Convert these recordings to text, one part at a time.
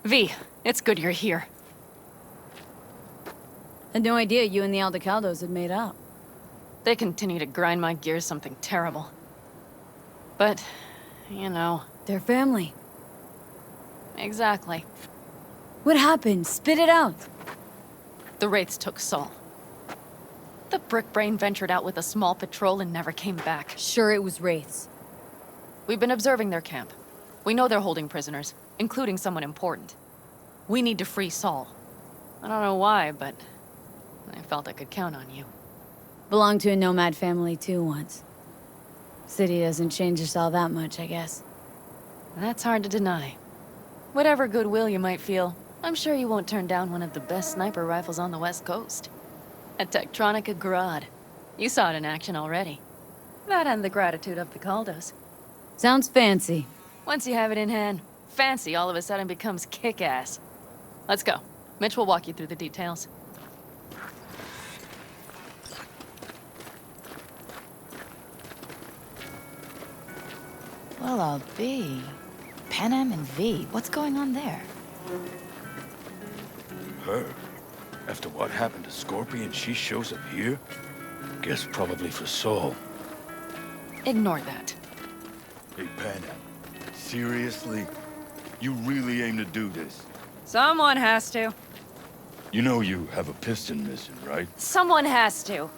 V, it's good you're here. Had no idea you and the Aldecaldos had made up. They continue to grind my gears something terrible. But, you know... They're family. Exactly. What happened? Spit it out. The Wraiths took Saul. The Brickbrain ventured out with a small patrol and never came back. Sure it was Wraiths. We've been observing their camp. We know they're holding prisoners, including someone important. We need to free Saul. I don't know why, but I felt I could count on you. Belonged to a Nomad family too once. City doesn't change us all that much, I guess. That's hard to deny. Whatever goodwill you might feel, I'm sure you won't turn down one of the best sniper rifles on the West Coast. A Tektronica Grad. You saw it in action already. That and the gratitude of the Caldos. Sounds fancy. Once you have it in hand, fancy all of a sudden becomes kick-ass. Let's go. Mitch will walk you through the details. Well, I'll be. Panem and V, what's going on there? Her? After what happened to Scorpion, she shows up here? Guess probably for Saul. Ignore that. Hey, Panem. Seriously? You really aim to do this? Someone has to. You know you have a piston missing, right? Someone has to.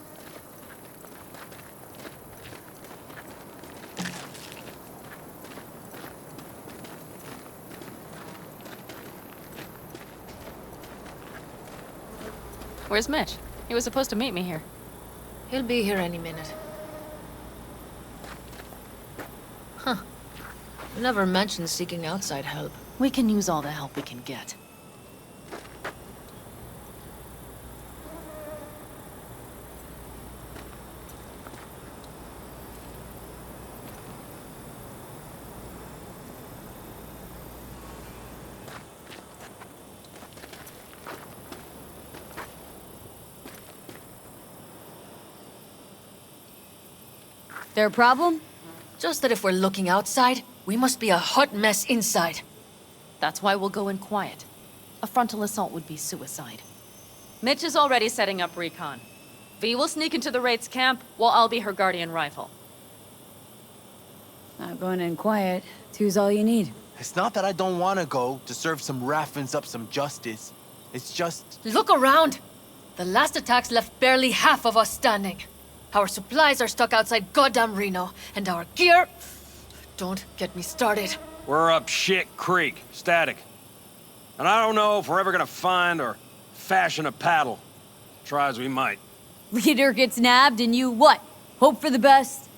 Where's Mitch? He was supposed to meet me here. He'll be here any minute. Huh. You never mentioned seeking outside help. We can use all the help we can get. Their problem? Just that if we're looking outside, we must be a hot mess inside. That's why we'll go in quiet. A frontal assault would be suicide. Mitch is already setting up recon. V will sneak into the Wraith's camp, while I'll be her guardian rifle. Not going in quiet. Two's all you need. It's not that I don't want to go to serve some Raffins up some justice. It's just... Look around! The last attacks left barely half of us standing. Our supplies are stuck outside goddamn Reno, and our gear... Don't get me started. We're up shit creek, static. And I don't know if we're ever gonna find or fashion a paddle. Try as we might. Leader gets nabbed and you what? Hope for the best?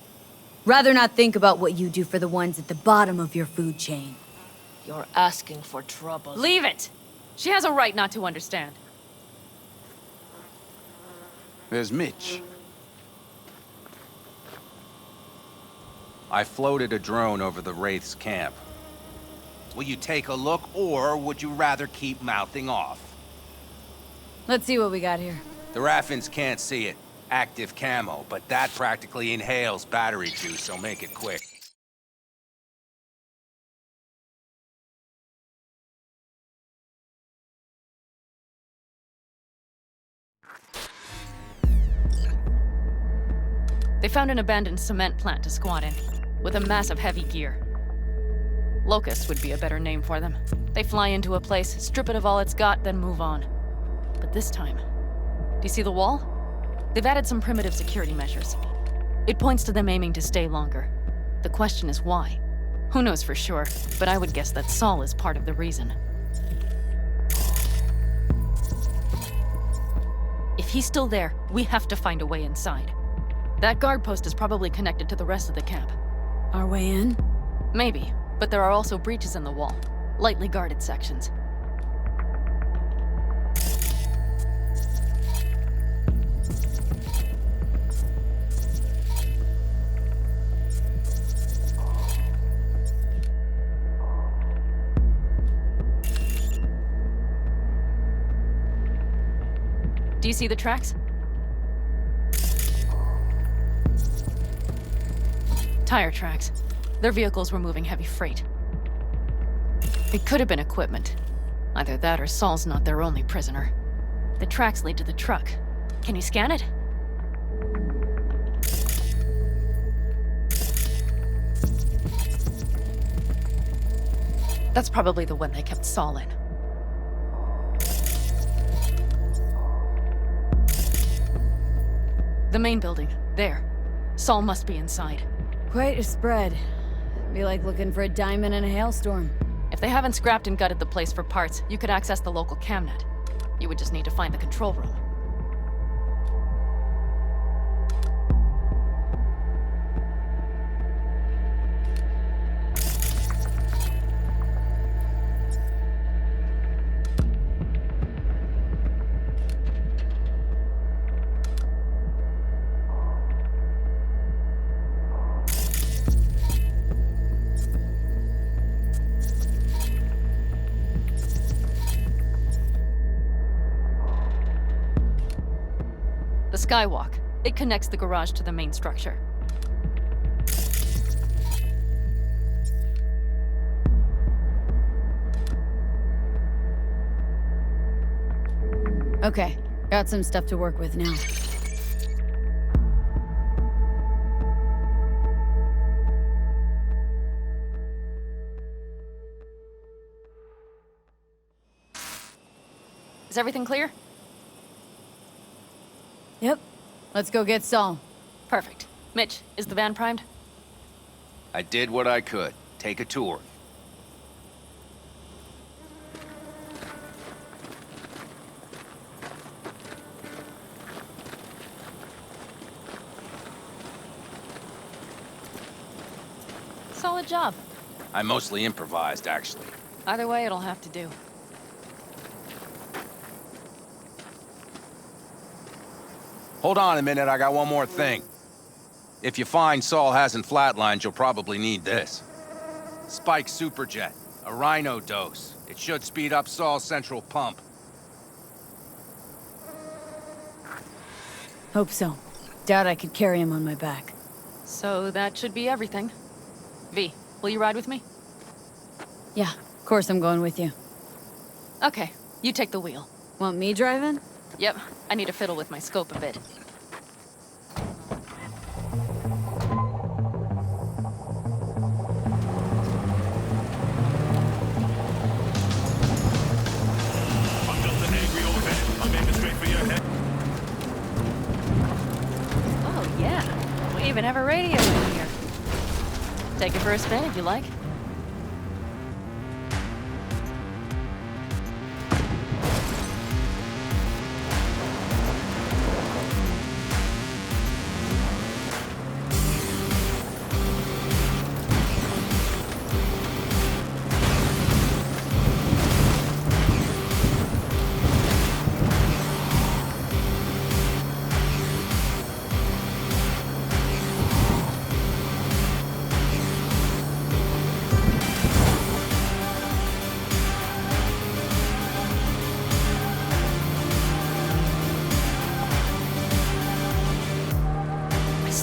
Rather not think about what you do for the ones at the bottom of your food chain. You're asking for trouble. Leave it! She has a right not to understand. There's Mitch. I floated a drone over the Wraith's camp. Will you take a look, or would you rather keep mouthing off? Let's see what we got here. The Raffins can't see it. Active camo, but that practically inhales battery juice, so make it quick. They found an abandoned cement plant to squat in, with a mass of heavy gear. Locusts would be a better name for them. They fly into a place, strip it of all it's got, then move on. But this time, do you see the wall? They've added some primitive security measures. It points to them aiming to stay longer. The question is why? Who knows for sure, but I would guess that Saul is part of the reason. If he's still there, we have to find a way inside. That guard post is probably connected to the rest of the camp. Our way in? Maybe, but there are also breaches in the wall. Lightly guarded sections. Do you see the tracks? Tire tracks. Their vehicles were moving heavy freight. It could have been equipment. Either that or Saul's not their only prisoner. The tracks lead to the truck. Can you scan it? That's probably the one they kept Saul in. The main building. There. Saul must be inside. Quite a spread. Be like looking for a diamond in a hailstorm. If they haven't scrapped and gutted the place for parts, you could access the local camnet. You would just need to find the control room. The skywalk. It connects the garage to the main structure. Okay, got some stuff to work with now. Is everything clear? Yep. Let's go get Saul. Perfect. Mitch, is the van primed? I did what I could. Take a tour. Solid job. I mostly improvised, actually. Either way, it'll have to do. Hold on a minute, I got one more thing. If you find Saul hasn't flatlined, you'll probably need this. Spike Superjet, a rhino dose. It should speed up Saul's central pump. Hope so. Doubt I could carry him on my back. So that should be everything. V, will you ride with me? Yeah, of course I'm going with you. Okay, you take the wheel. Want me driving? Yep, I need to fiddle with my scope a bit. Oh yeah, we even have a radio in here. Take it for a spin if you like.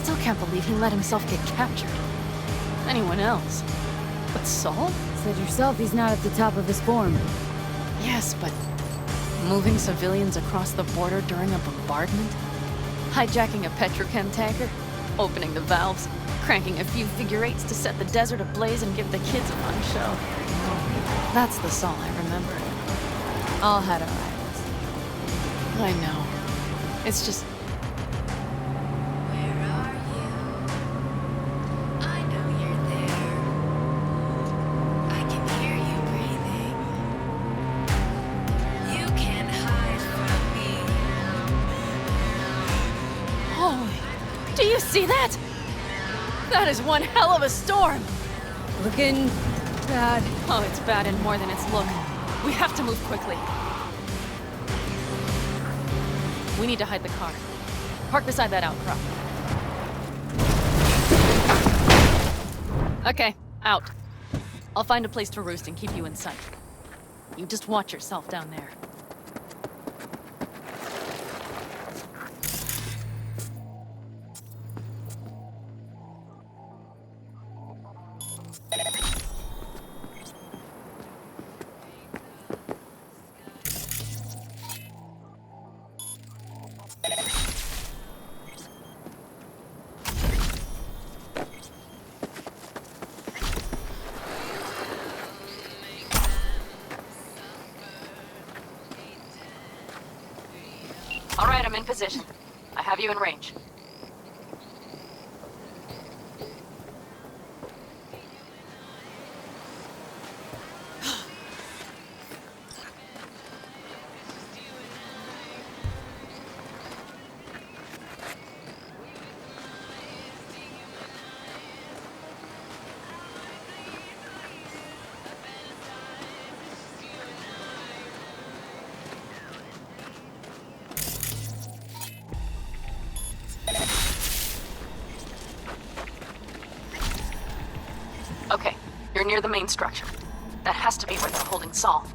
I can't believe he let himself get captured. Anyone else? But Saul? Said yourself he's not at the top of his form. Yes, but moving civilians across the border during a bombardment? Hijacking a petrochem tanker? Opening the valves? Cranking a few figure eights to set the desert ablaze and give the kids a fun show? That's the Saul I remember. All had our eyes. I know. It's just... Do you see that? That is one hell of a storm! Looking bad. Oh, it's bad in more than its look. We have to move quickly. We need to hide the car. Park beside that outcrop. Okay, out. I'll find a place to roost and keep you in sight. You just watch yourself down there. position. I have you in range. Okay, you're near the main structure. That has to be where they're holding Saul.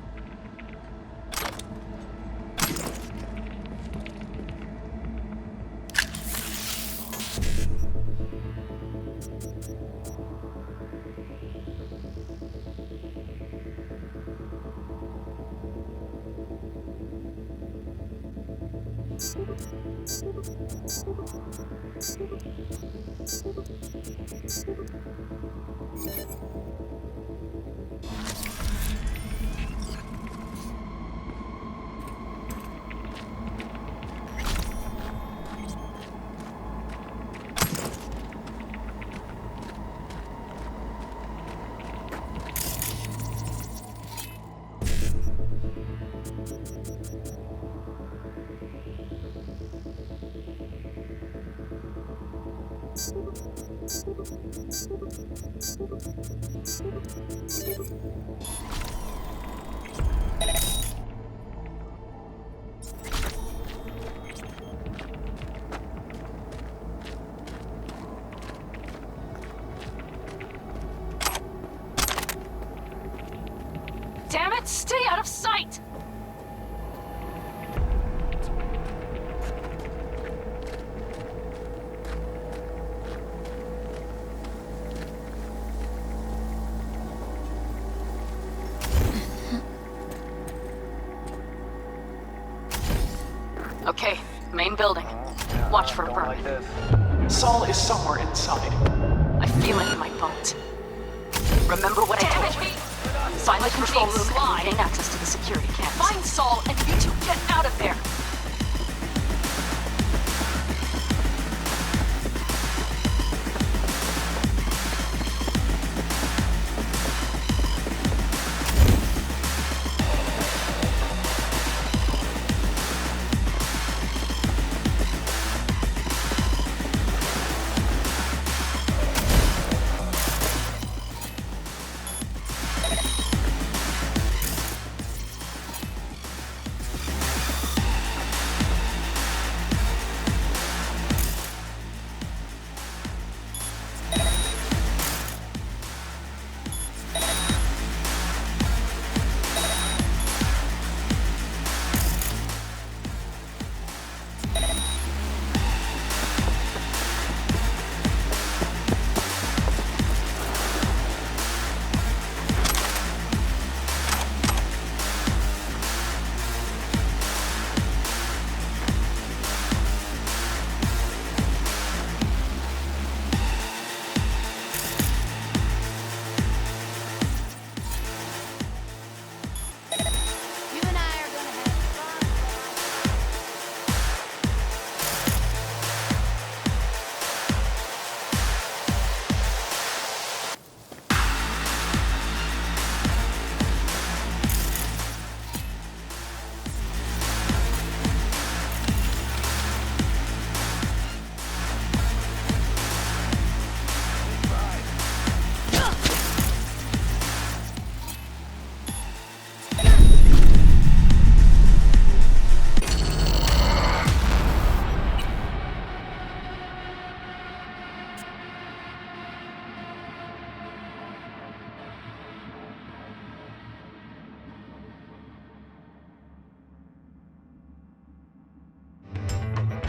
Damn it, stay out of sight! Okay, main building. Watch for a burn. Saul is somewhere inside. I feel it in my bones. Remember what I told you? Find the control room and gain access to the security cameras. Find Saul and you two get out of there!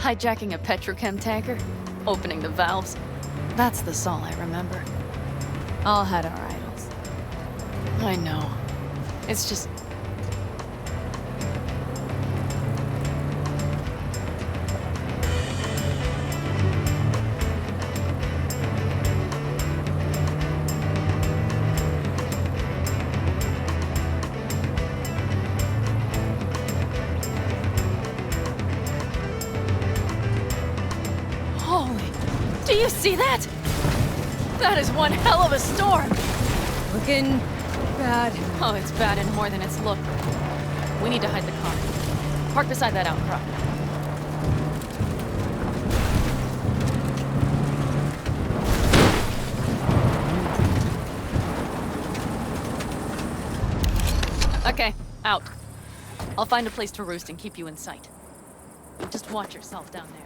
Hijacking a petrochem tanker, opening the valves. That's the Saul I remember. All had our idols. I know. It's just... See that? That is one hell of a storm! Looking bad. Oh, it's bad and more than its look. We need to hide the car. Park beside that outcrop. Okay, out. I'll find a place to roost and keep you in sight. Just watch yourself down there.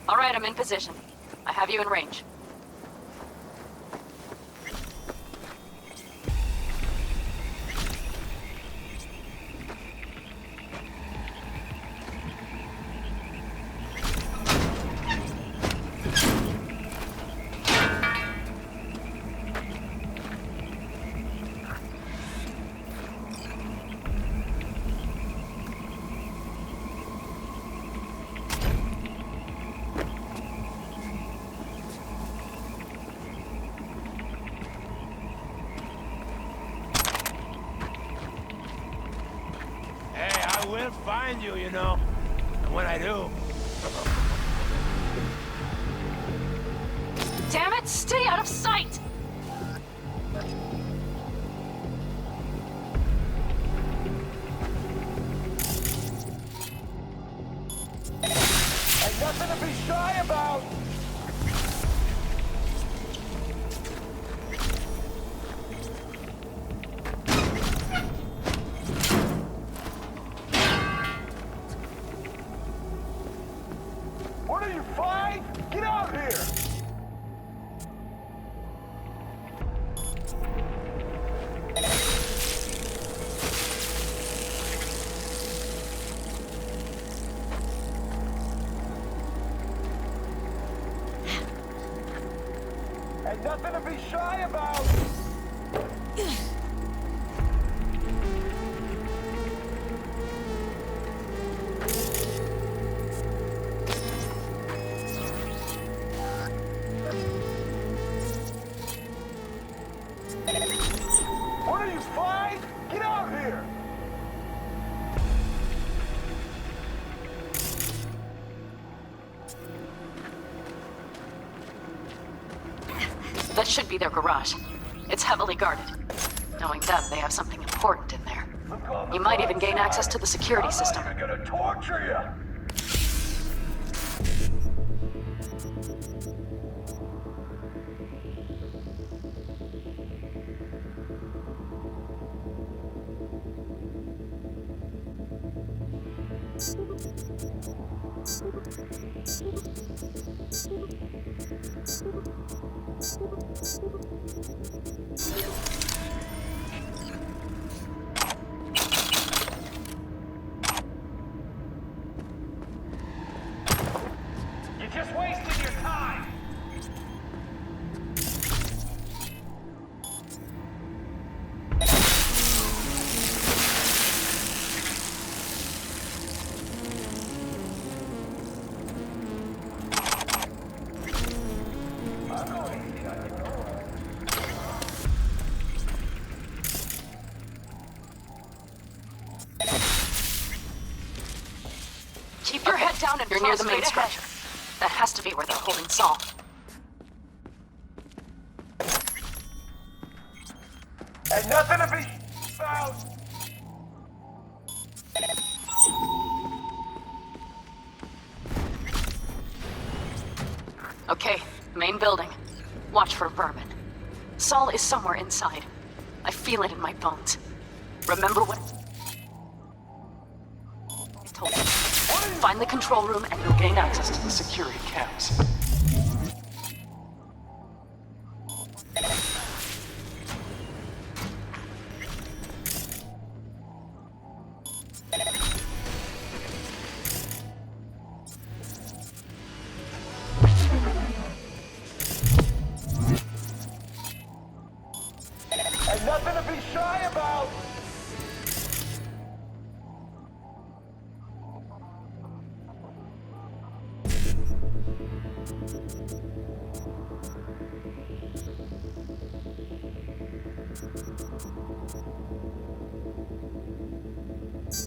All right, I'm in position. I have you in range. I will find you, you know. And when I do... Damn it! Stay out of sight! Ain't nothing to be shy about! What are you, fine? Get out here! Ain't nothing to be shy about! What are you, fine? Get out here! That should be their garage. It's heavily guarded. Knowing them, they have something important in there. You might even gain access to the security system. I'm gonna torture you! You're just wasting your time! Keep your head down and you're near the main structure. That has to be where they're holding Saul. Ain't nothing to be about! Okay, main building. Watch for vermin. Saul is somewhere inside. I feel it in my bones. Remember what I told you. Find the control room and you'll gain access to the security cams.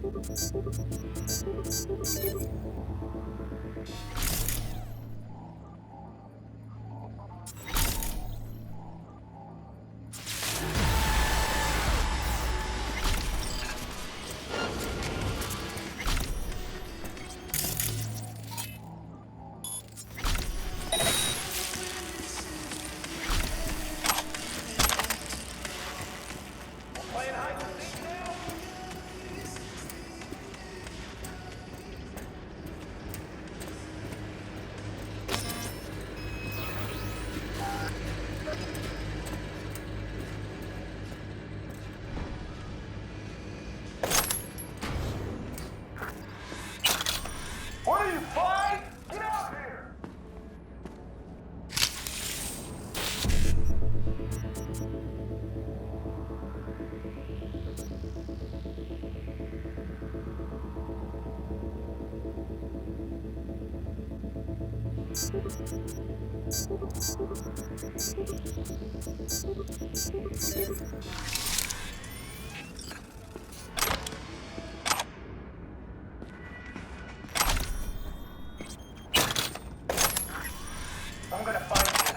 I'm gonna find you,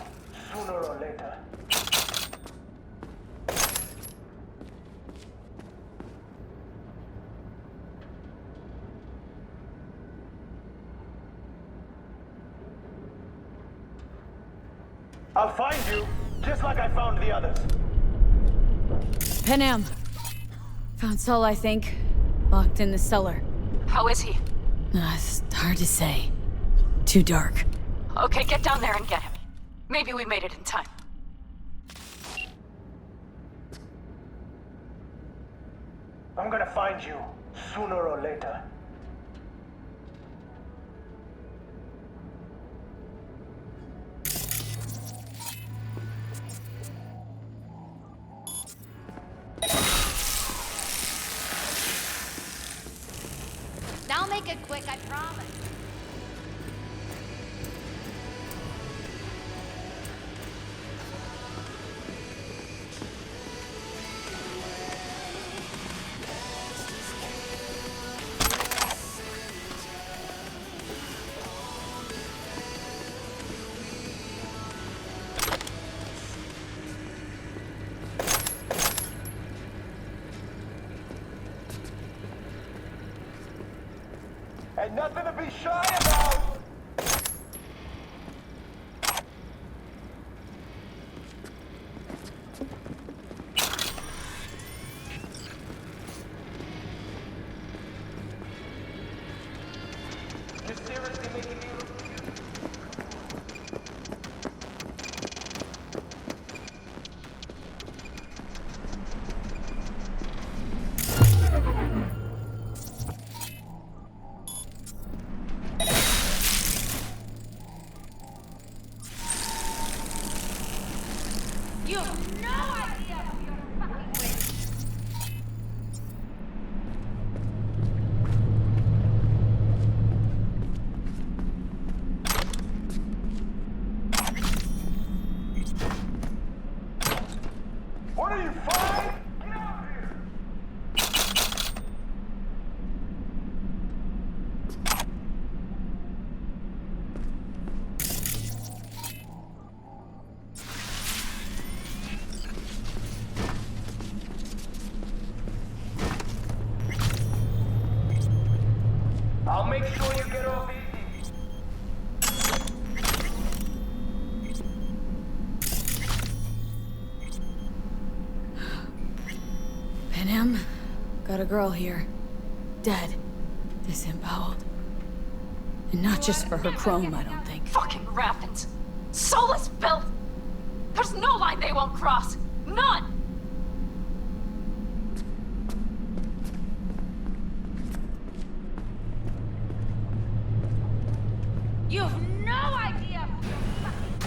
sooner or later. I'll find you, just like I found the others. Panam. Found Saul, I think. Locked in the cellar. How is he? It's hard to say. Too dark. Okay, get down there and get him. Maybe we made it in time. I'm gonna find you, sooner or later. I'll make it quick, I promise. Ain't nothing to be shy about! You seriously making me... You have no idea who you're fucking with! What are you, fine? Get out of here! I'll make sure you get off easy. Panam, got a girl here. Dead. Disemboweled. And not just for her chrome, I don't think. Fucking raffins. Soulless filth! There's no line they won't cross. None! You have no idea who you're fucking with!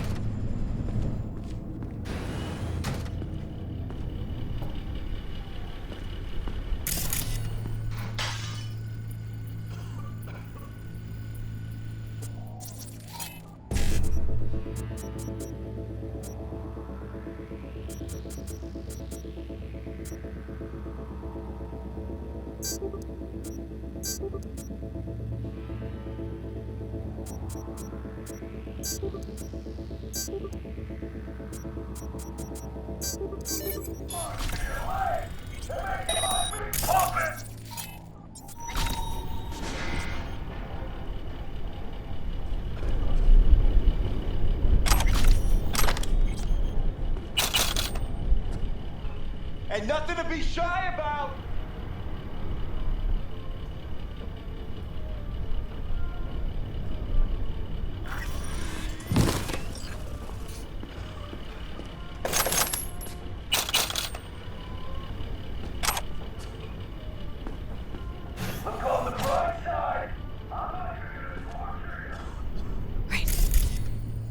And nothing to be shy about. Look on the bright side. Right.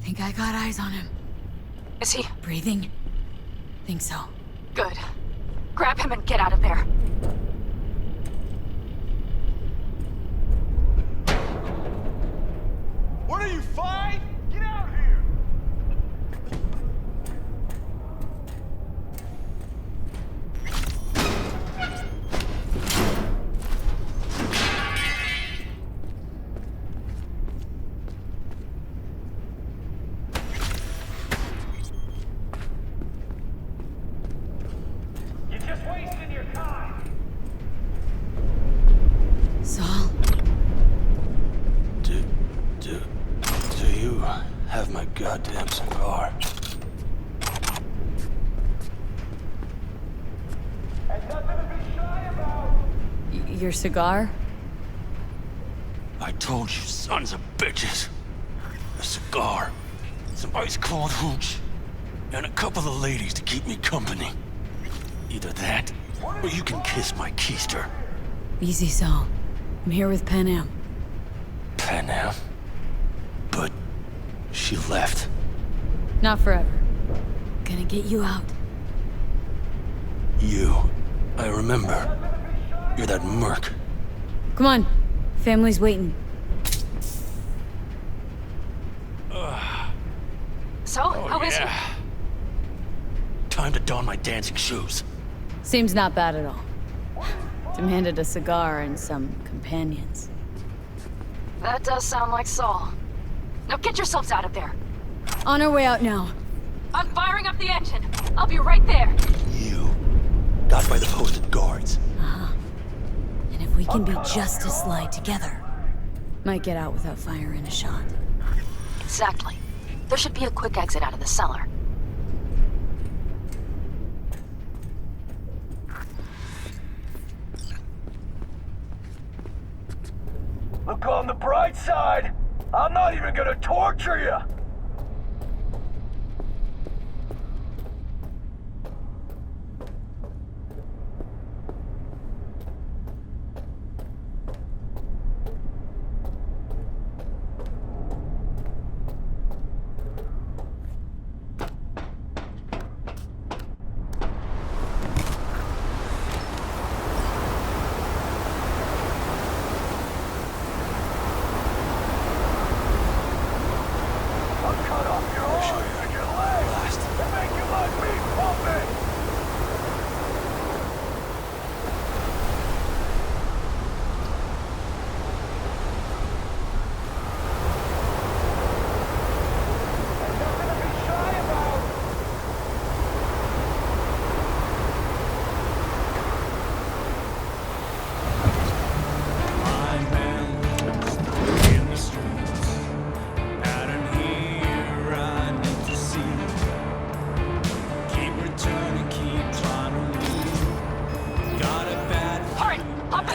Think I got eyes on him. Is he? Breathing? Think so. Good. Grab him and get out of there. What are you, fine? Get out here! You're just wasting your time. Saul? Do you have my goddamn cigar? And nothing to be shy about. Your cigar? I told you, sons of bitches. A cigar, some ice cold hooch, and a couple of ladies to keep me company. Either that, or you can kiss my keister. Easy, Saul. I'm here with Panam. Panam? But she left. Not forever. Gonna get you out. You, I remember. You're that merc. Come on. Family's waiting. So, how is he? Time to don my dancing shoes. Seems not bad at all. Demanded a cigar and some companions. That does sound like Saul. Now get yourselves out of there. On our way out now. I'm firing up the engine. I'll be right there. You got by the posted guards. Uh-huh. And if we can be just as sly together, might get out without firing a shot. Exactly. There should be a quick exit out of the cellar. Look on the bright side. I'm not even gonna torture you.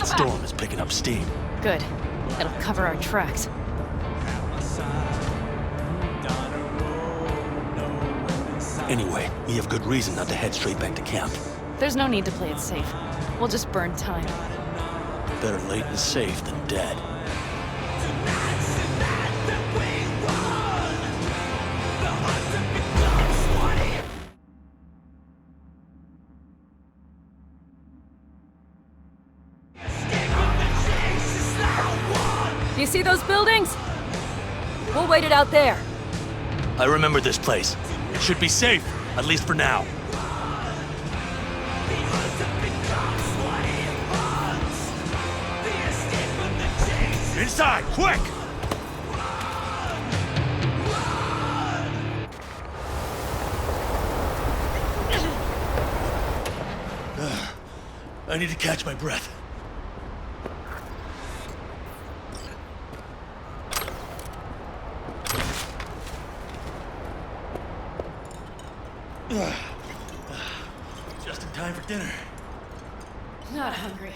Storm is picking up steam. Good. It'll cover our tracks. Anyway, we have good reason not to head straight back to camp. There's no need to play it safe. We'll just burn time. Better late and safe than dead. You see those buildings? We'll wait it out there. I remember this place. It should be safe, at least for now. Inside, quick! I need to catch my breath. Just in time for dinner. Not hungry.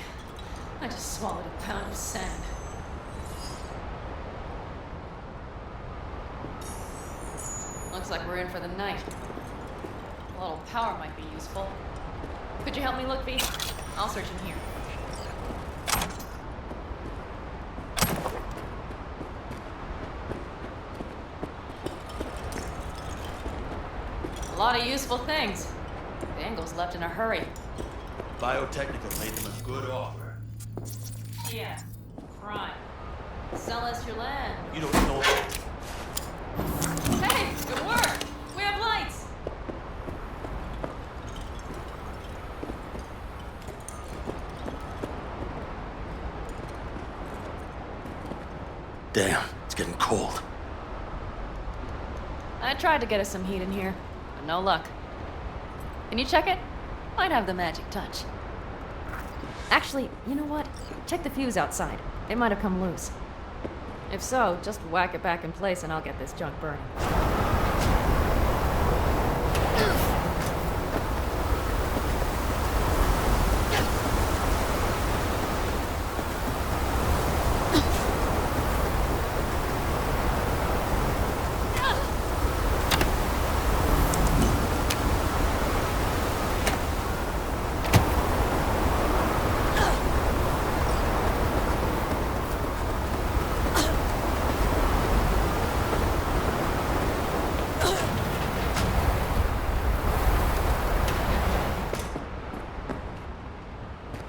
I just swallowed a pound of sand. Looks like we're in for the night. A little power might be useful. Could you help me look, V? I'll search in here. A lot of useful things. Bangles left in a hurry. Biotechnica made them a good offer. Yeah, crime. Sell us your land. You don't know that. Hey, good work! We have lights! Damn, it's getting cold. I tried to get us some heat in here, but no luck. Can you check it? Might have the magic touch. Actually, you know what? Check the fuse outside. It might have come loose. If so, just whack it back in place and I'll get this junk burning.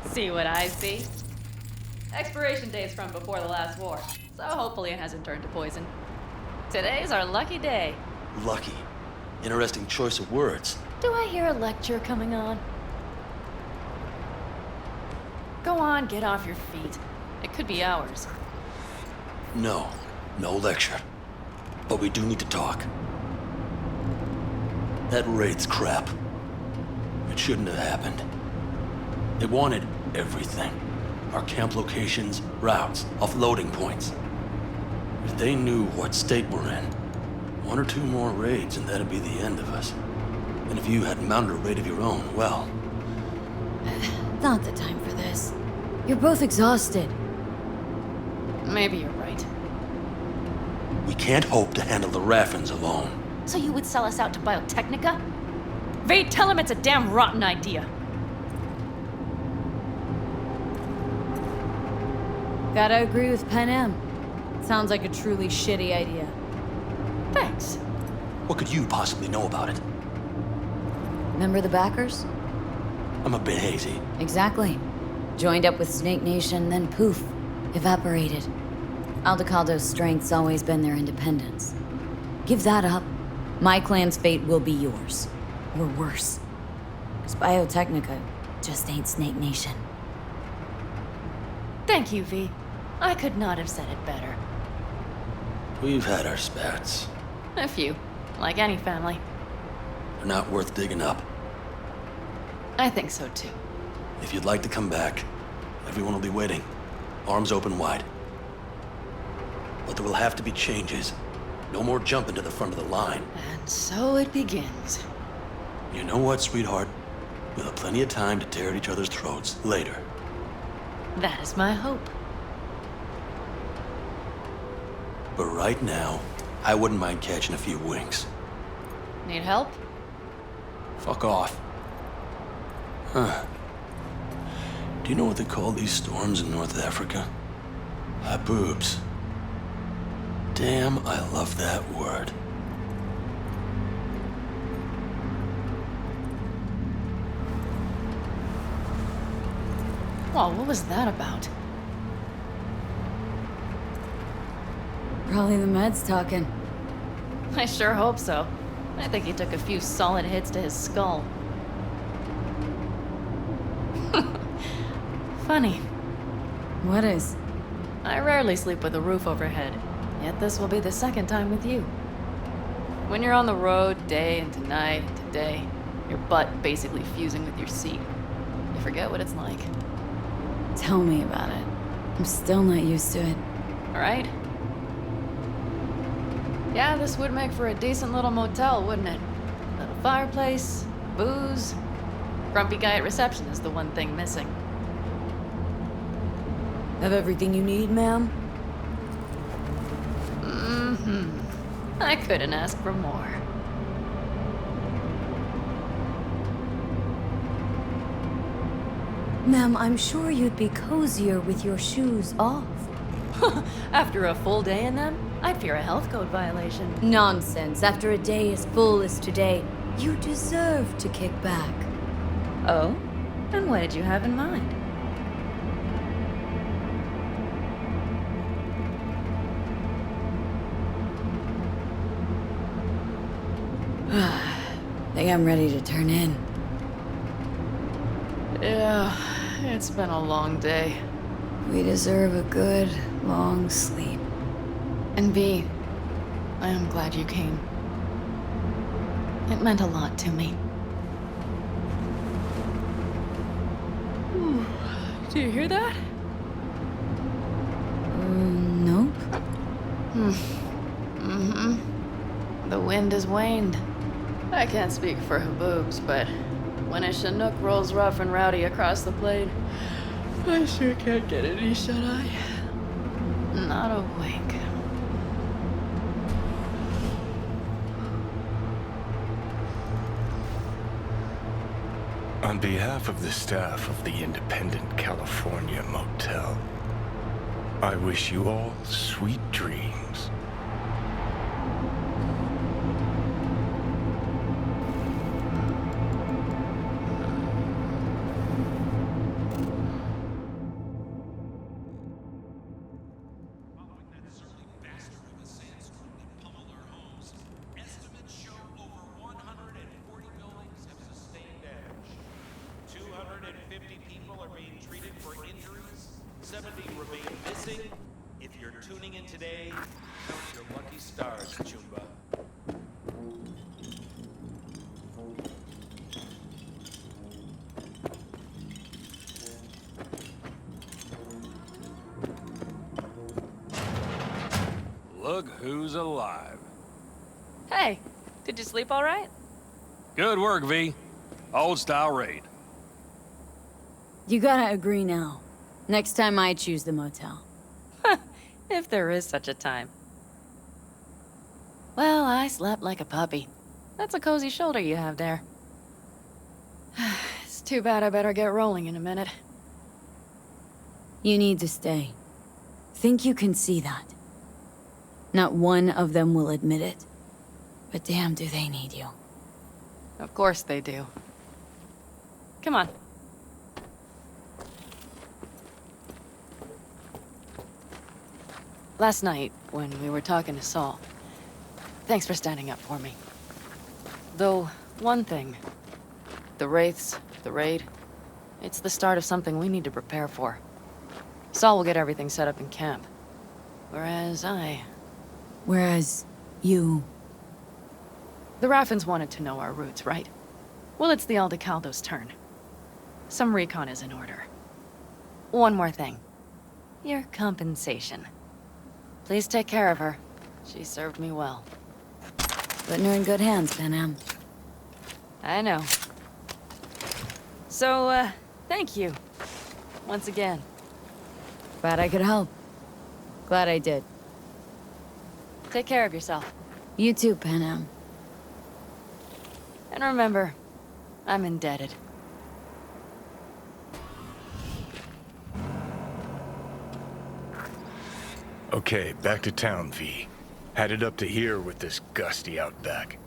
See what I see? Expiration date's from before the last war, so hopefully it hasn't turned to poison. Today's our lucky day. Lucky. Interesting choice of words. Do I hear a lecture coming on? Go on, get off your feet. It could be hours. No lecture. But we do need to talk. That raid's crap. It shouldn't have happened. They wanted everything. Our camp locations, routes, offloading points. If they knew what state we're in, one or two more raids and that'd be the end of us. And if you had mounted a raid of your own, well... Not the time for this. You're both exhausted. Maybe you're right. We can't hope to handle the Raffins alone. So you would sell us out to Biotechnica? Vade, tell him it's a damn rotten idea. Gotta agree with Pen M. Sounds like a truly shitty idea. Thanks. What could you possibly know about it? Remember the backers? I'm a bit hazy. Exactly. Joined up with Snake Nation, then poof, evaporated. Aldecaldo's strength's always been their independence. Give that up, my clan's fate will be yours. Or worse. Because Biotechnica just ain't Snake Nation. Thank you, V. I could not have said it better. We've had our spats. A few, like any family. They're not worth digging up. I think so too. If you'd like to come back, everyone will be waiting. Arms open wide. But there will have to be changes. No more jumping to the front of the line. And so it begins. You know what, sweetheart? We'll have plenty of time to tear at each other's throats later. That is my hope. But right now, I wouldn't mind catching a few winks. Need help? Fuck off. Huh. Do you know what they call these storms in North Africa? Haboobs. Damn, I love that word. Well, what was that about? Probably the meds talking. I sure hope so. I think he took a few solid hits to his skull. Funny. What is? I rarely sleep with a roof overhead, yet this will be the second time with you. When you're on the road day into night into day, your butt basically fusing with your seat, You forget what it's like. Tell me about it. I'm still not used to it. All right? Yeah, this would make for a decent little motel, wouldn't it? Little fireplace, booze. Grumpy guy at reception is the one thing missing. Have everything you need, ma'am? Mm-hmm. I couldn't ask for more. Ma'am, I'm sure you'd be cozier with your shoes off. After a full day in them, I'd fear a health code violation. Nonsense. After a day as full as today, you deserve to kick back. Oh? And what did you have in mind? Think I'm ready to turn in. Yeah, it's been a long day. We deserve a good, long sleep. And V, I am glad you came. It meant a lot to me. Do you hear that? Nope. The wind has waned. I can't speak for Haboobs, but when a Chinook rolls rough and rowdy across the plain, I sure can't get any shut-eye. Not a wink. On behalf of the staff of the Independent California Motel, I wish you all sweet dreams. Look who's alive. Hey, did you sleep all right? Good work, V. Old style raid. You gotta agree now. Next time I choose the motel. If there is such a time. Well, I slept like a puppy. That's a cozy shoulder you have there. It's too bad I better get rolling in a minute. You need to stay. Think you can see that. Not one of them will admit it. But damn, do they need you. Of course they do. Come on. Last night, when we were talking to Saul, thanks for standing up for me. Though, one thing. The Wraiths, the raid, it's the start of something we need to prepare for. Saul will get everything set up in camp. Whereas you... The Raffins wanted to know our routes, right? Well, it's the Aldecaldo's turn. Some recon is in order. One more thing. Your compensation. Please take care of her. She served me well. Putting her in good hands, Panam. I know. So, thank you. Once again. Glad I could help. Glad I did. Take care of yourself. You too, Panam. And remember, I'm indebted. Okay, back to town, V. Headed up to here with this gusty outback.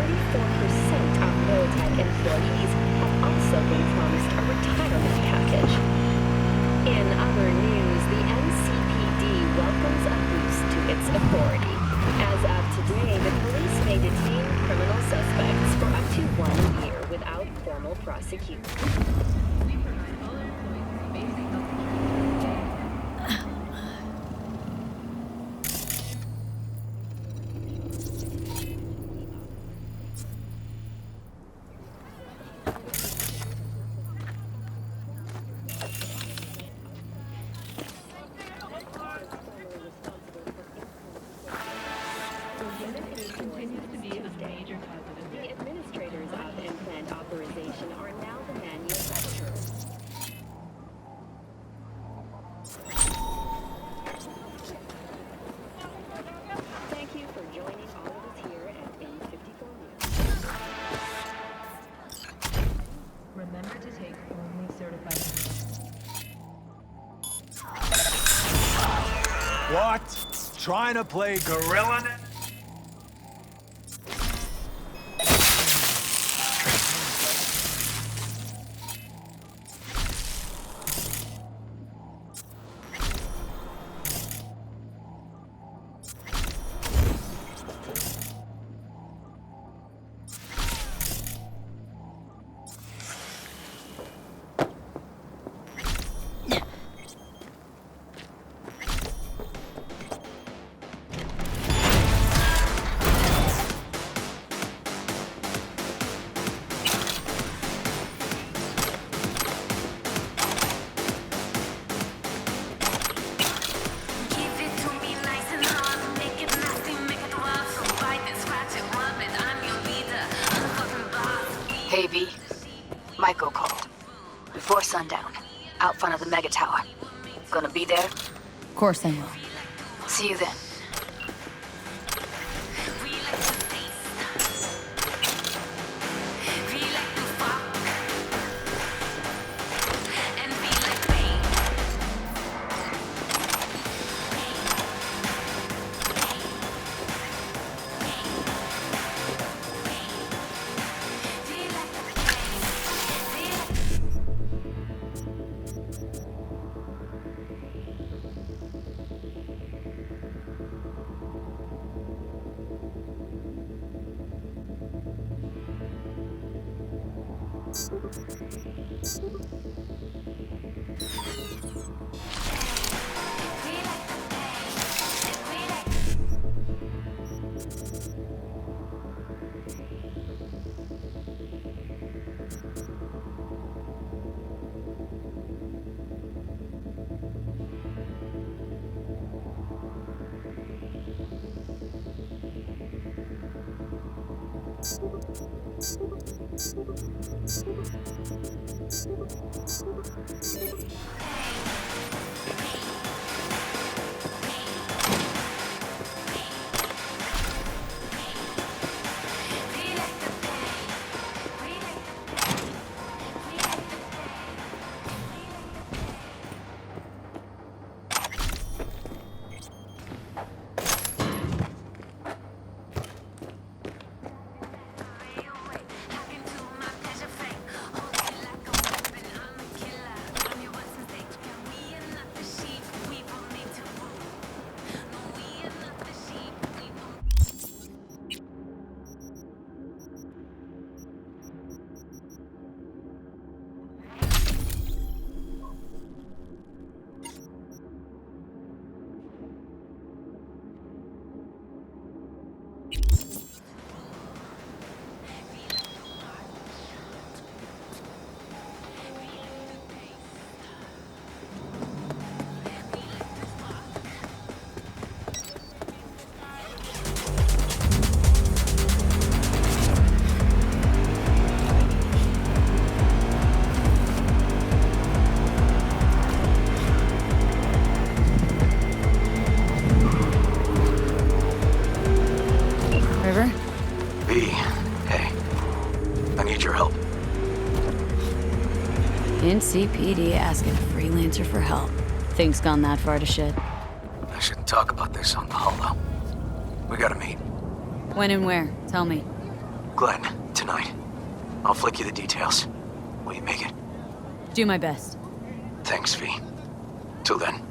of Militech employees have also been promised a retirement package. In other news, the NCPD welcomes a boost to its authority. As of today, the police may detain criminal suspects for up to 1 year without formal prosecution. The administrators of implant authorization are now the manufacturers. Thank you for joining all of us here at A54 News. Remember to take only certified. What? Trying to play gorilla? Hey, V. Michael called. Before sundown, out front of the Mega Tower. Gonna be there? Of course I will. See you then. NCPD asking a freelancer for help. Things gone that far to shit. I shouldn't talk about this on the holo. We gotta meet. When and where? Tell me. Glenn, tonight. I'll flick you the details. Will you make it? Do my best. Thanks, V. Till then.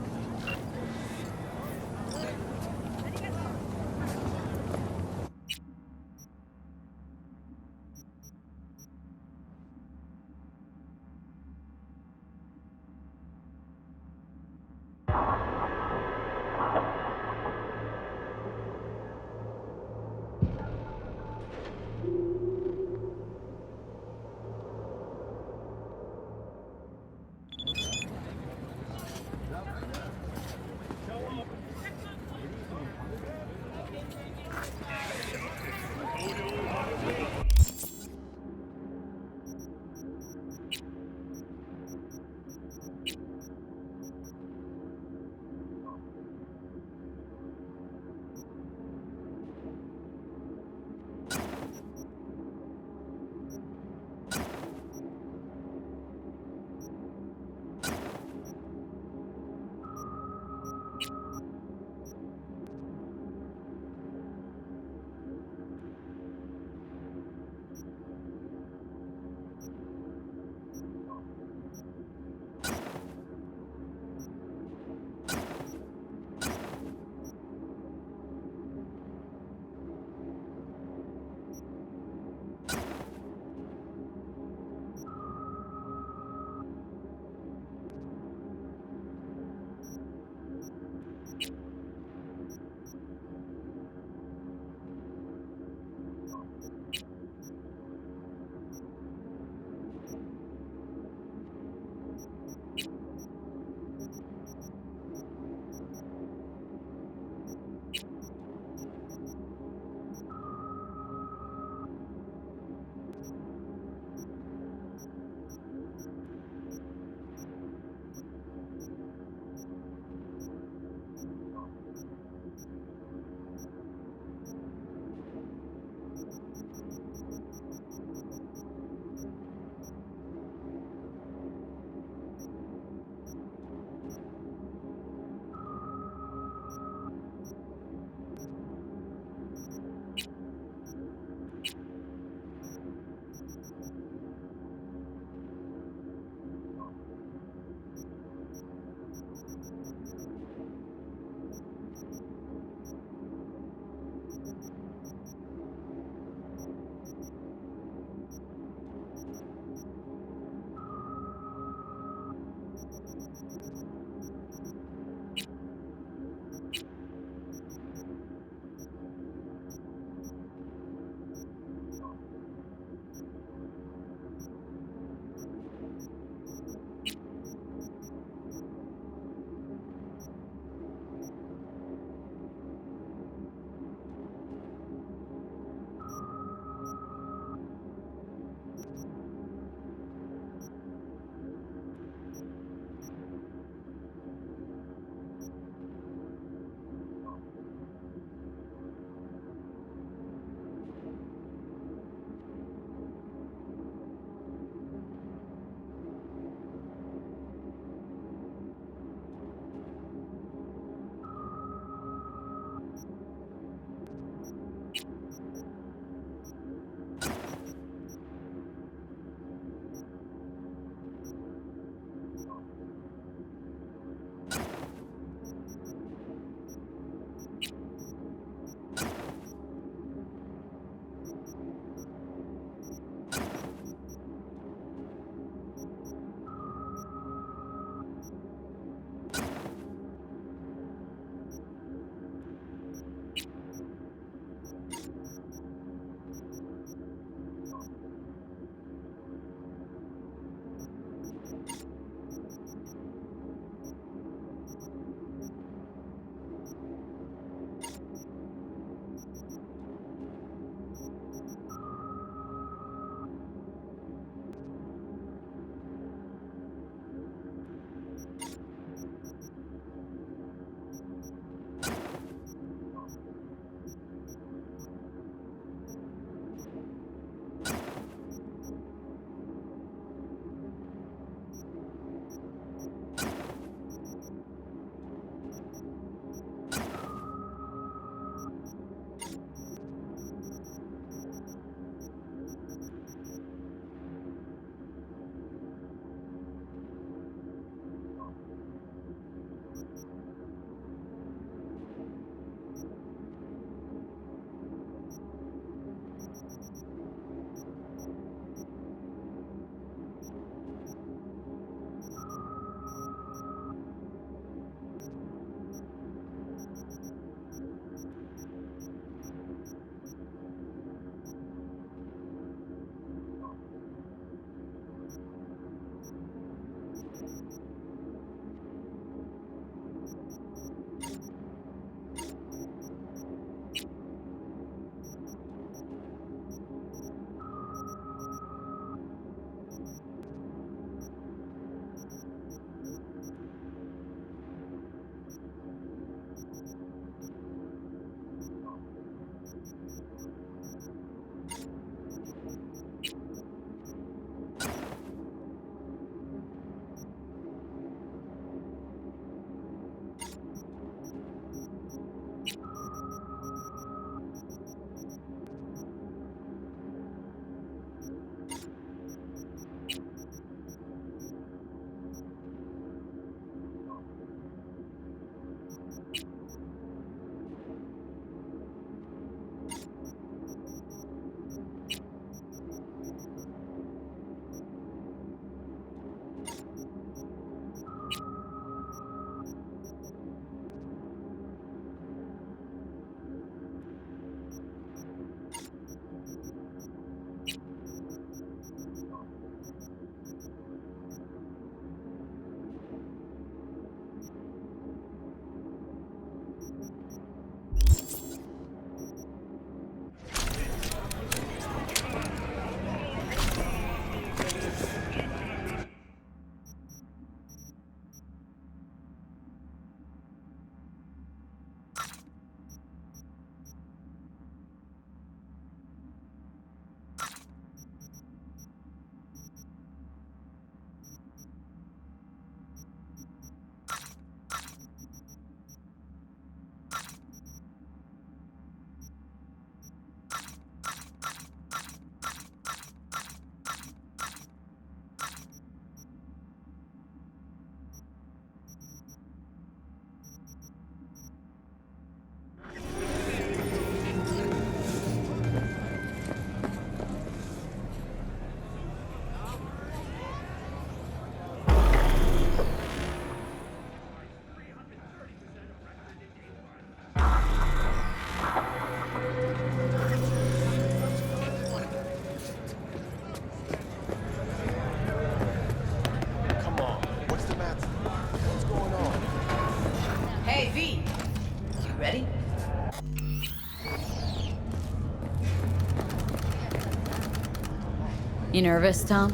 You nervous, Tom?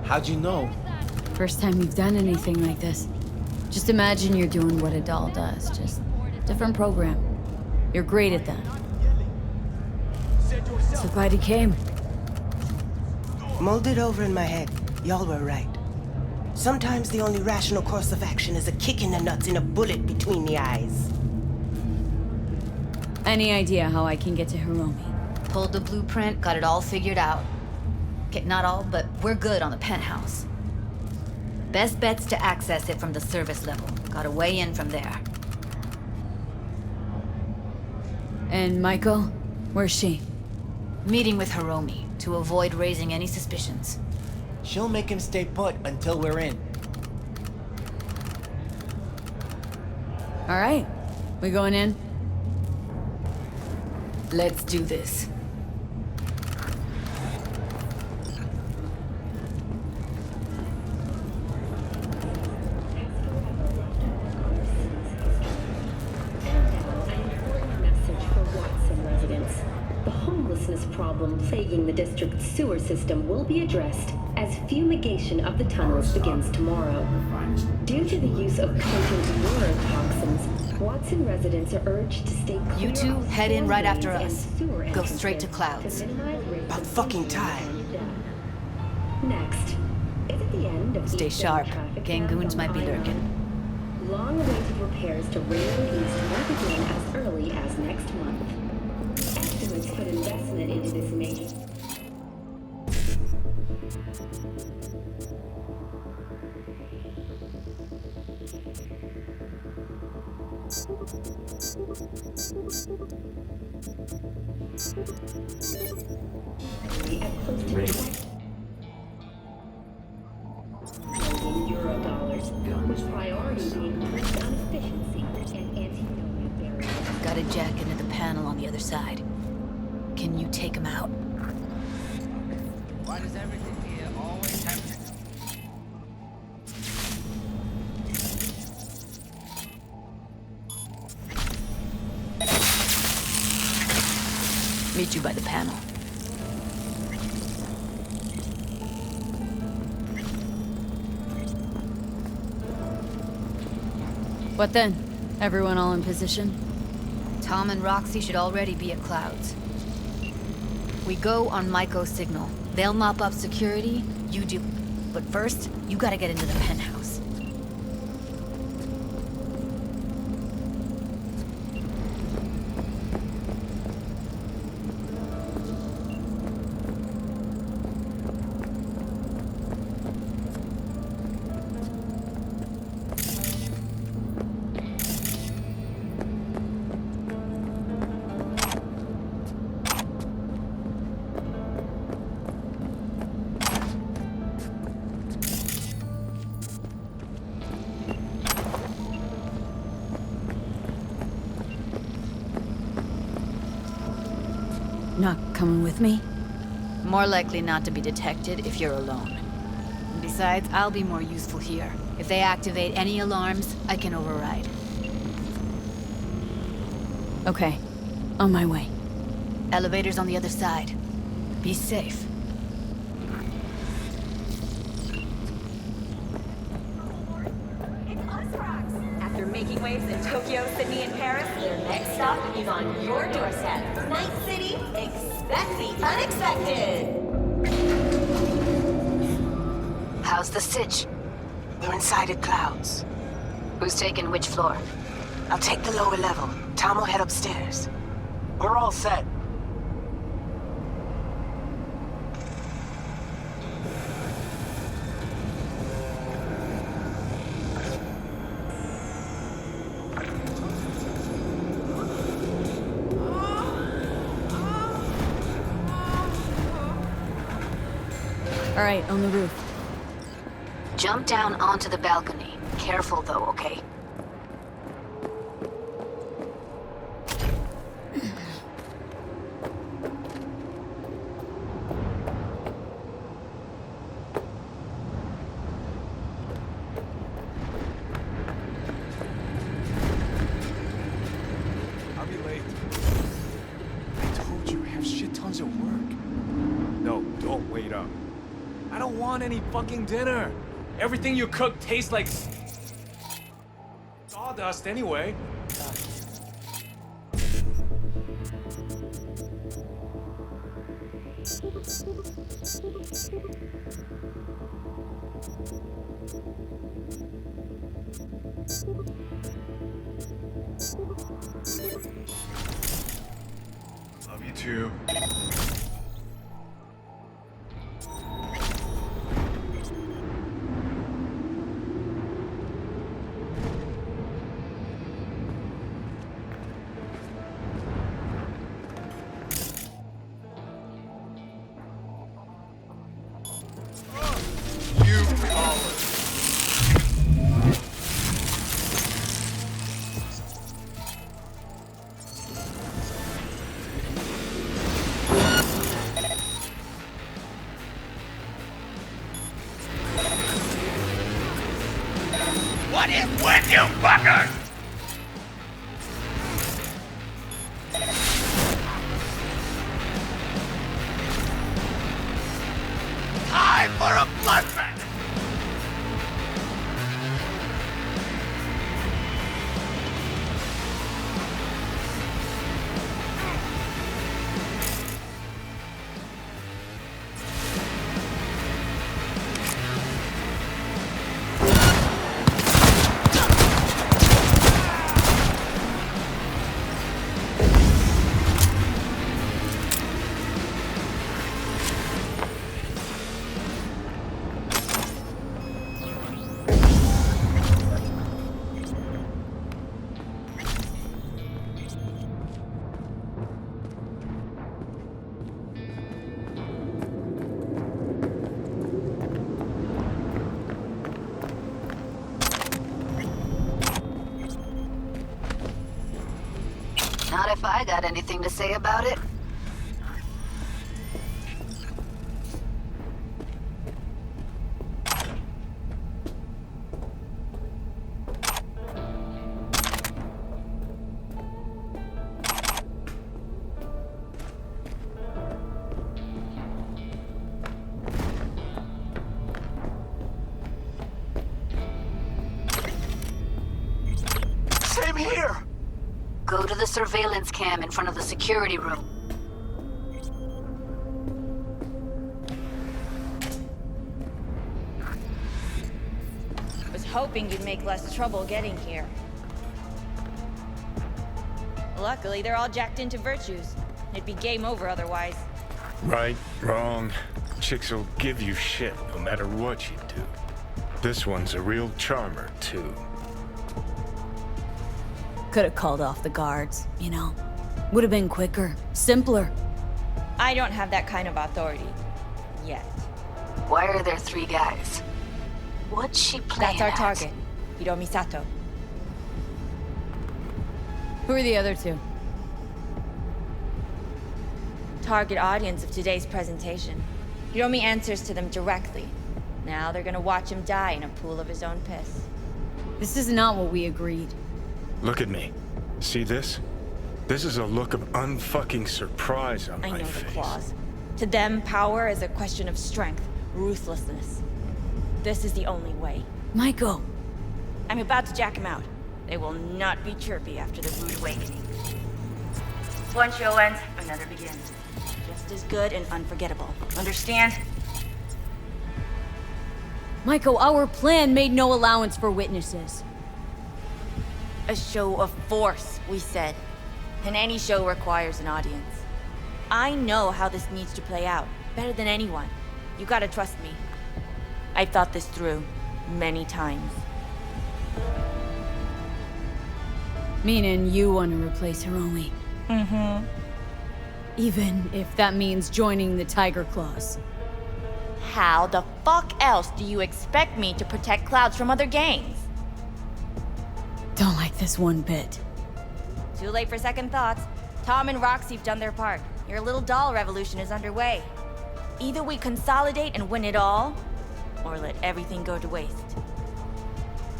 How'd you know? First time you've done anything like this. Just imagine you're doing what a doll does, just different program. You're great at that. So glad you came. Mulled it over in my head. Y'all were right. Sometimes the only rational course of action is a kick in the nuts and a bullet between the eyes. Any idea how I can get to Hiromi? Pulled the blueprint, got it all figured out. Okay, not all, but we're good on the penthouse. Best bet's to access it from the service level. Got a way in from there. And Michael? Where's she? Meeting with Hiromi to avoid raising any suspicions. She'll make him stay put until we're in. All right. We going in? Let's do this. Problem plaguing the district's sewer system will be addressed as fumigation of the tunnels begins tomorrow. Due to the use of potent neurotoxins, Watson residents are urged to stay clear. You two head in right after us. Go entrances straight to Clouds. About fucking time. Next, is at the end of Stay East sharp. traffic Gangoons jams might on be I-9. lurking. Long-awaited repairs to Railroad East will begin as early as next month. Estimates put investment into this major. At close to euro dollars, with priority being placed on efficiency and anti-nomad barriers. Got a jack into the panel on the other side. Can you take him out? Why does everything here always have to... Meet you by the panel. What then? Everyone all in position? Tom and Roxy should already be at Clouds. We go on Maiko's signal. They'll mop up security, you do. But first, you gotta get into the penthouse. Not coming with me? More likely not to be detected if you're alone. And besides, I'll be more useful here. If they activate any alarms, I can override. Okay. On my way. Elevator's on the other side. Be safe. After making waves in Tokyo, Sydney, and Paris, your next stop is on your doorstep. Night City, expect the unexpected! How's the sitch? We're inside at Clouds. Who's taking which floor? I'll take the lower level. Tom will head upstairs. We're all set. All right, on the roof. Jump down onto the balcony. Careful though, okay? I'll be late. I told you, I have shit tons of work. No, No, don't wait up. I don't want any fucking dinner. Everything you cook tastes like sawdust anyway. Love you too. What is with you fuckers? Time for a bloodbath! Not if I got anything to say about it. Same here! Go to the surveillance cam in front of the security room. Was hoping you'd make less trouble getting here. Luckily, they're all jacked into virtues. It'd be game over otherwise. Right, wrong. Chicks will give you shit no matter what you do. This one's a real charmer, too. Could have called off the guards, you know? Would have been quicker, simpler. I don't have that kind of authority. Yet. Why are there 3 guys? What's she playing That's our at? target. Hiromi Sato. Who are the other 2? Target audience of today's presentation. Hiromi answers to them directly. Now they're gonna watch him die in a pool of his own piss. This is not what we agreed. Look at me. See this? This is a look of unfucking surprise on I my know face. the clause. To them, power is a question of strength, ruthlessness. This is the only way. Maiko! I'm about to jack him out. They will not be chirpy after the rude awakening. One show ends, another begins. Just as good and unforgettable. Understand? Maiko, our plan made no allowance for witnesses. A show of force, we said. And any show requires an audience. I know how this needs to play out, better than anyone. You gotta trust me. I've thought this through, many times. Meaning you want to replace Hiromi. Mm-hmm. Even if that means joining the Tiger Claws. How the fuck else do you expect me to protect Clouds from other gangs? Don't like this one bit. Too late for second thoughts. Tom and Roxy've done their part. Your little doll revolution is underway. Either we consolidate and win it all, or let everything go to waste.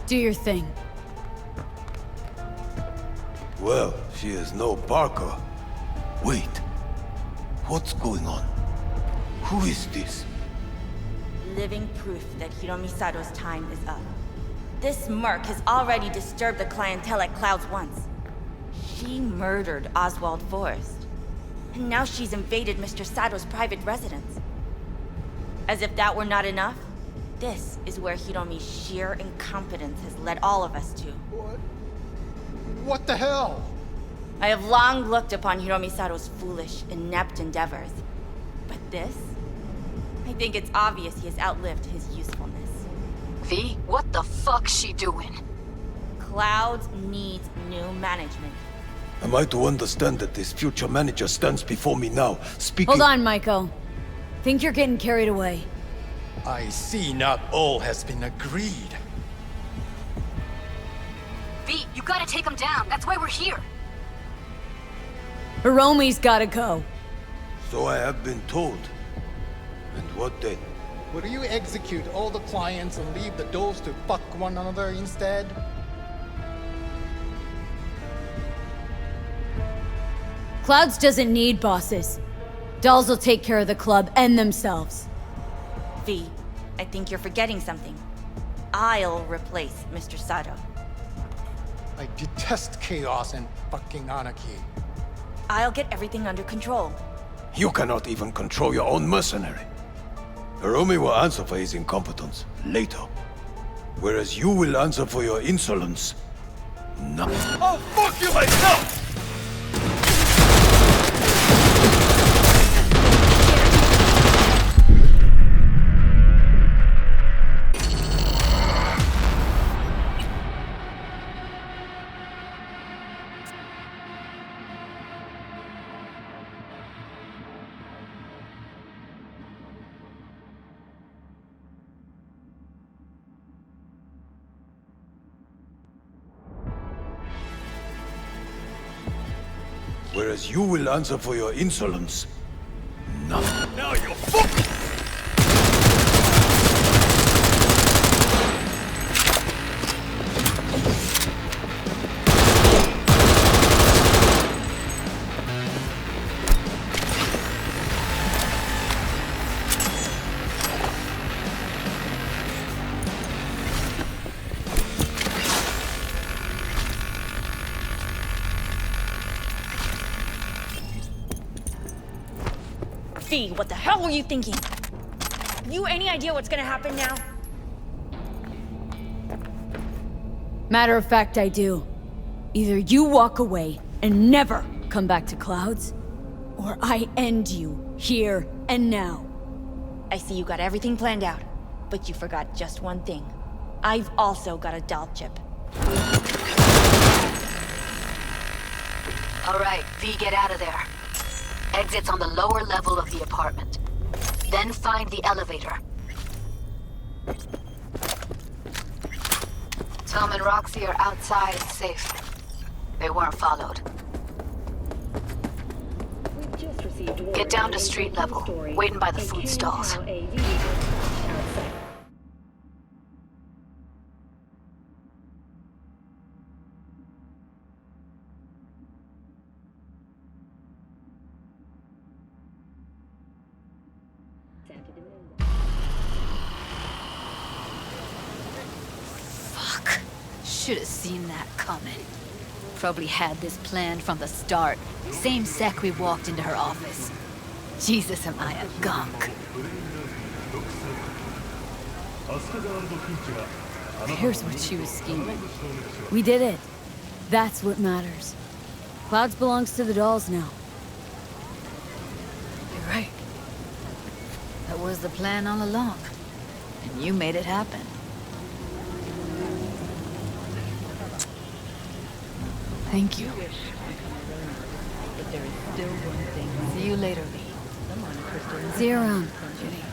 Do your thing. Well, she is no Parker. Wait, what's going on? Who is this? Living proof that Hiromi Sato's time is up. This merc has already disturbed the clientele at Clouds once. She murdered Oswald Forrest. And now she's invaded Mr. Sato's private residence. As if that were not enough, this is where Hiromi's sheer incompetence has led all of us to. What the hell? I have long looked upon Hiromi Sato's foolish, inept endeavors. But this? I think it's obvious he has outlived his usefulness. V, what the fuck's she doing? Clouds needs new management. Am I to understand that this future manager stands before me now, speaking— Hold on, Maiko. Think you're getting carried away. I see not all has been agreed. V, you gotta take him down. That's why we're here. Hiromi's gotta go. So I have been told. And what then? Will you execute all the clients and leave the dolls to fuck one another instead? Clouds doesn't need bosses. Dolls will take care of the club and themselves. V, I think you're forgetting something. I'll replace Mr. Sato. I detest chaos and fucking anarchy. I'll get everything under control. You cannot even control your own mercenary. Hiromi will answer for his incompetence later. Whereas you will answer for your insolence now. I'll fuck you myself! Whereas you will answer for your insolence now. Now you'll fuck! V, what the hell were you thinking? Have you any idea what's gonna happen now? Matter of fact, I do. Either you walk away and never come back to Clouds, or I end you here and now. I see you got everything planned out, but you forgot just one thing. I've also got a doll chip. All right, V, get out of there. Exit's on the lower level of the apartment. Then find the elevator. Tom and Roxy are outside and safe. They weren't followed. Get down to street level, waiting by the food stalls. Fuck. Should have seen that coming. Probably had this planned from the start. Same sec we walked into her office. Jesus, am I a gunk. Here's what she was scheming. We did it. That's what matters. Clouds belongs to the dolls now. You're right. That was the plan all along. And you made it happen. Thank you. But there is still one thing. See you later, Lee. See you around, Judy.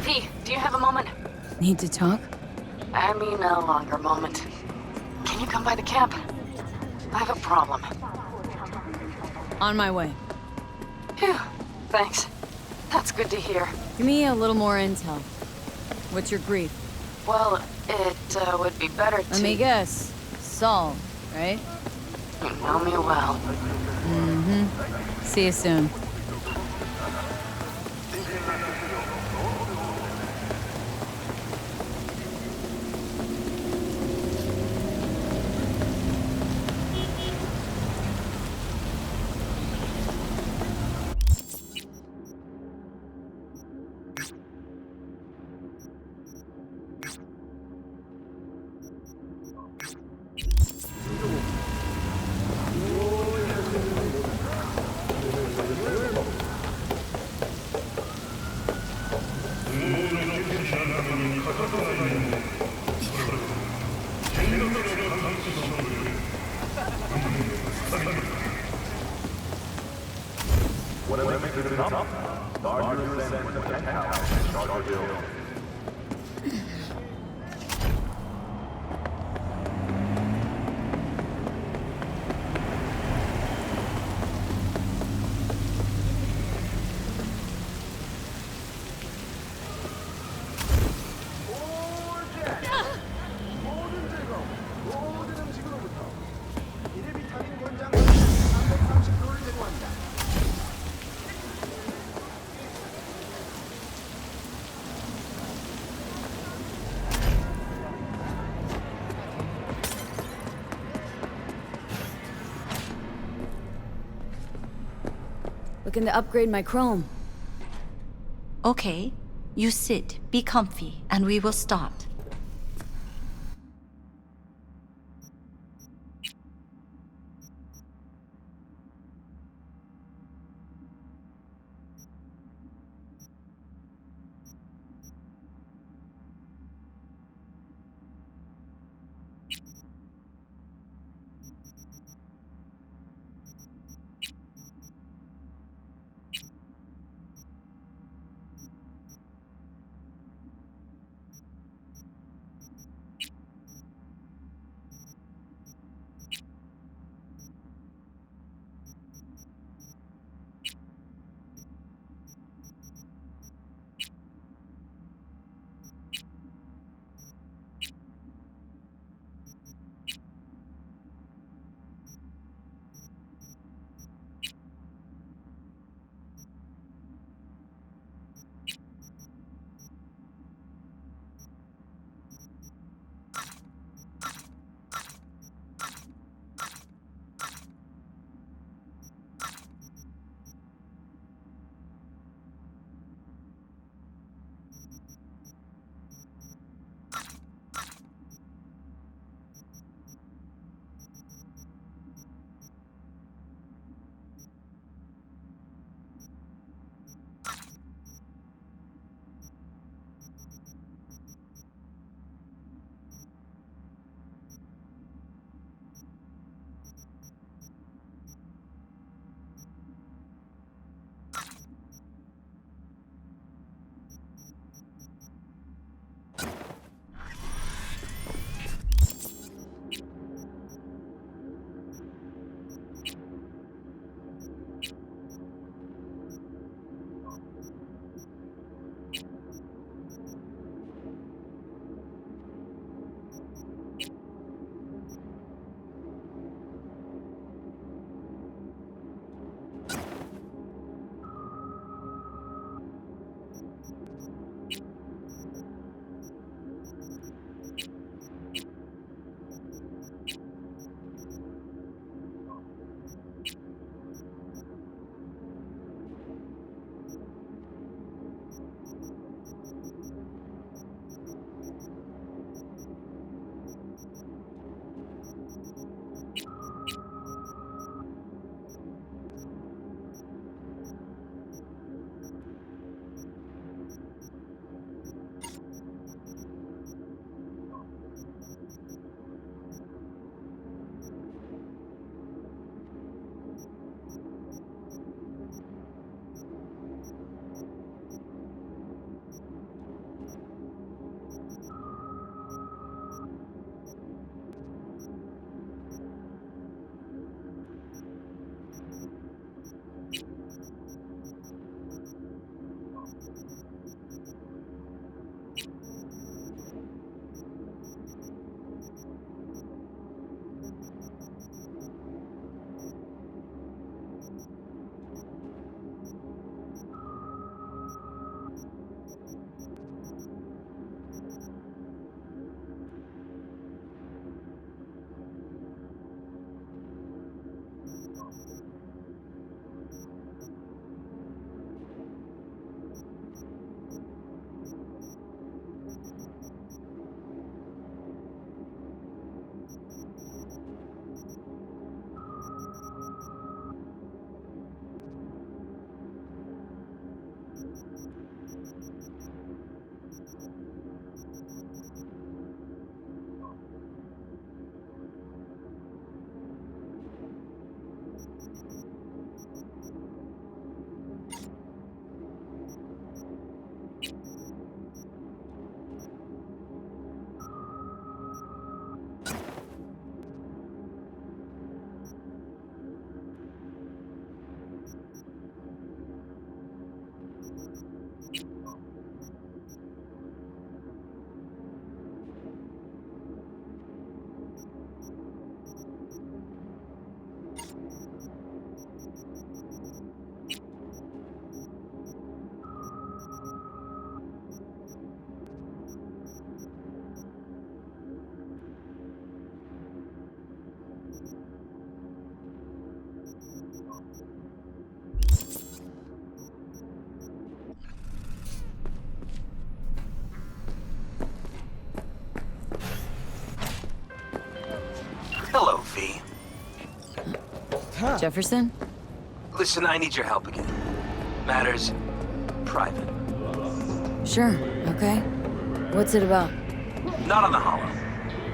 V, do you have a moment? Need to talk? I mean a longer moment. Can you come by the camp? I have a problem. On my way. Phew, thanks. That's good to hear. Give me a little more intel. What's your grief? Well, it would be better to... Let me guess. Saul, right? You know me well. Mm-hmm. See you soon. Looking to upgrade my chrome. Okay. You sit, be comfy, and we will start. Jefferson? Listen, I need your help again. Matters private. Sure, okay. What's it about? Not on the hollow.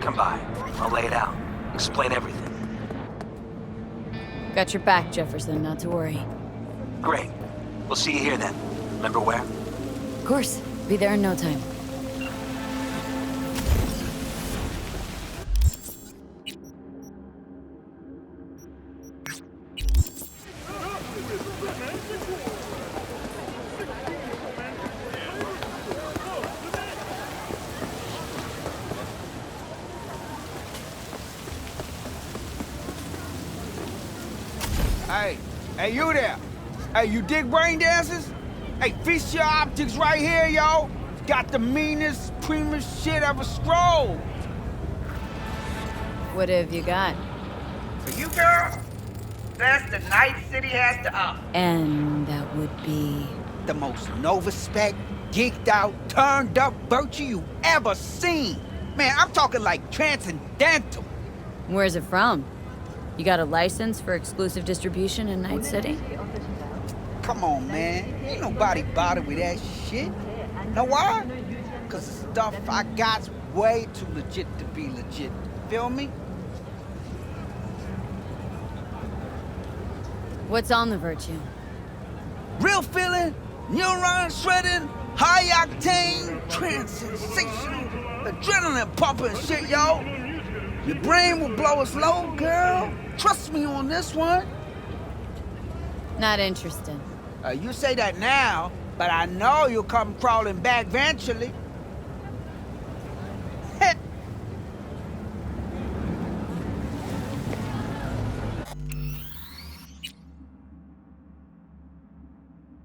Come by. I'll lay it out. Explain everything. Got your back, Jefferson, not to worry. Great. We'll see you here then. Remember where? Of course. Be there in no time. Hey, you there? Hey, you dig brain dances? Hey, feast your optics right here, yo. It's got the meanest, supremest shit ever scrolled. What have you got? For you, girl, that's the Night City has to offer. And that would be... The most no-respect, geeked out, turned up virtue you ever seen. Man, I'm talking like transcendental. Where's it from? You got a license for exclusive distribution in Night City? Come on, man. Ain't nobody bothered with that shit. Know why? Cause the stuff I got's way too legit to be legit. Feel me? What's on the virtue? Real feeling, neuron shredding, high octane, trans-sensational, adrenaline pumping shit, yo. Your brain will blow its load, girl. Trust me on this one. Not interested. You say that now, but I know you'll come crawling back eventually.